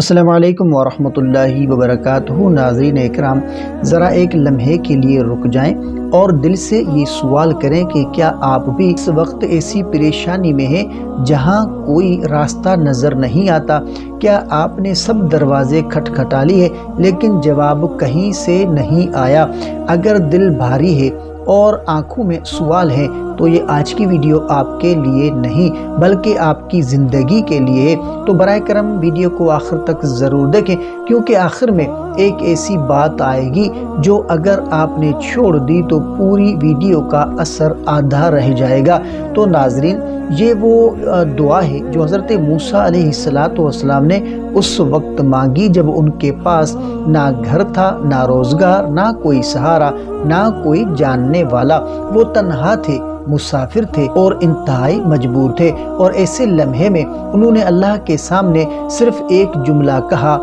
السلام علیکم ورحمۃ اللہ وبرکاتہ۔ ناظرین اکرام، ذرا ایک لمحے کے لیے رک جائیں اور دل سے یہ سوال کریں کہ کیا آپ بھی اس وقت ایسی پریشانی میں ہیں جہاں کوئی راستہ نظر نہیں آتا؟ کیا آپ نے سب دروازے کھٹکھٹا لیے لیکن جواب کہیں سے نہیں آیا؟ اگر دل بھاری ہے اور آنکھوں میں سوال ہے تو یہ آج کی ویڈیو آپ کے لیے نہیں بلکہ آپ کی زندگی کے لیے۔ تو برائے کرم ویڈیو کو آخر تک ضرور دیکھیں، کیونکہ آخر میں ایک ایسی بات آئے گی جو اگر آپ نے چھوڑ دی تو پوری ویڈیو کا اثر آدھا رہ جائے گا۔ تو ناظرین، یہ وہ دعا ہے جو حضرت موسیٰ علیہ السلام نے اس وقت مانگی جب ان کے پاس نہ گھر تھا، نہ روزگار، نہ کوئی سہارا، نہ کوئی جاننے والا۔ وہ تنہا تھے، مسافر تھے اور انتہائی مجبور تھے، اور ایسے لمحے میں انہوں نے اللہ کے سامنے صرف ایک جملہ کہا،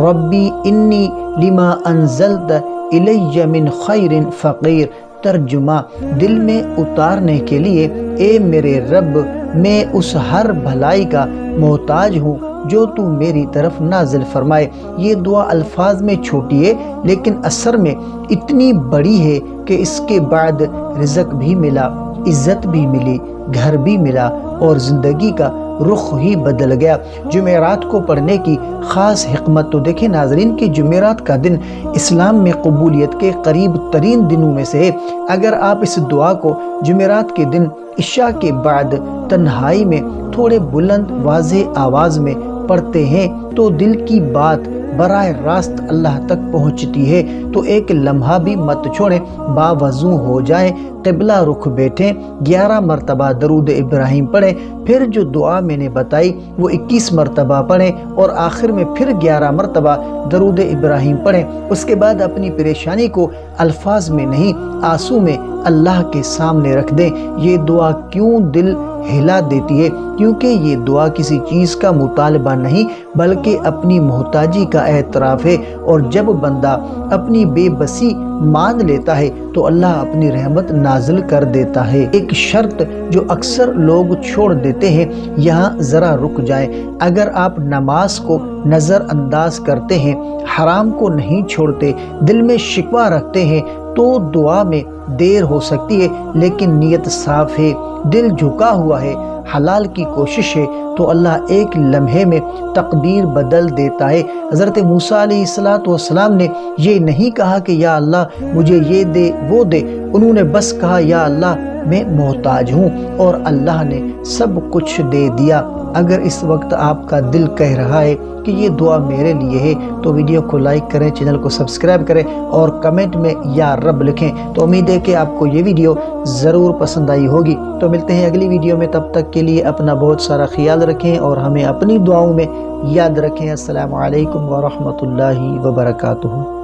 ربی انی لما انزلت الی من خیر فقیر۔ ترجمہ، دل میں اتارنے کے لیے، اے میرے رب، میں اس ہر بھلائی کا محتاج ہوں جو تو میری طرف نازل فرمائے۔ یہ دعا الفاظ میں چھوٹی ہے لیکن اثر میں اتنی بڑی ہے کہ اس کے بعد رزق بھی ملا، عزت بھی ملی، گھر بھی ملا اور زندگی کا رخ ہی بدل گیا۔ جمعرات کو پڑھنے کی خاص حکمت تو دیکھیں ناظرین کہ جمعرات کا دن اسلام میں قبولیت کے قریب ترین دنوں میں سے ہے۔ اگر آپ اس دعا کو جمعرات کے دن عشاء کے بعد تنہائی میں تھوڑے بلند واضح آواز میں پڑھتے ہیں تو دل کی بات براہ راست اللہ تک پہنچتی ہے۔ تو ایک لمحہ بھی مت چھوڑیں، باوضو ہو جائیں، قبلہ رخ بیٹھیں، 11 مرتبہ درود ابراہیم پڑھیں، پھر جو دعا میں نے بتائی وہ 21 مرتبہ پڑھیں اور آخر میں پھر 11 مرتبہ درود ابراہیم پڑھیں۔ اس کے بعد اپنی پریشانی کو الفاظ میں نہیں، آنسو میں اللہ کے سامنے رکھ دیں۔ یہ دعا کیوں دل ہلا دیتی ہے؟ کیونکہ یہ دعا کسی چیز کا مطالبہ نہیں بلکہ اپنی محتاجی کا اعتراف ہے، اور جب بندہ اپنی بے بسی مان لیتا ہے تو اللہ اپنی رحمت نازل کر دیتا ہے۔ ایک شرط جو اکثر لوگ چھوڑ دیتے ہیں، یہاں ذرا رک جائیں۔ اگر آپ نماز کو نظر انداز کرتے ہیں، حرام کو نہیں چھوڑتے، دل میں شکوہ رکھتے ہیں تو دعا میں دیر ہو سکتی ہے لیکن نیت صاف ہے، دل جھکا ہوا ہے، حلال کی کوشش ہے تو اللہ ایک لمحے میں تقدیر بدل دیتا ہے۔ حضرت موسیٰ علیہ السلام نے یہ نہیں کہا کہ یا اللہ مجھے یہ دے وہ دے، انہوں نے بس کہا یا اللہ میں محتاج ہوں، اور اللہ نے سب کچھ دے دیا۔ اگر اس وقت آپ کا دل کہہ رہا ہے کہ یہ دعا میرے لیے ہے تو ویڈیو کو لائک کریں، چینل کو سبسکرائب کریں اور کمنٹ میں یا رب لکھیں۔ تو امید ہے کہ آپ کو یہ ویڈیو ضرور پسند آئی ہوگی۔ تو ملتے ہیں اگلی ویڈیو میں، تب تک کے لیے اپنا بہت سارا خیال رکھیں اور ہمیں اپنی دعاؤں میں یاد رکھیں۔ السلام علیکم ورحمۃ اللہ وبرکاتہ۔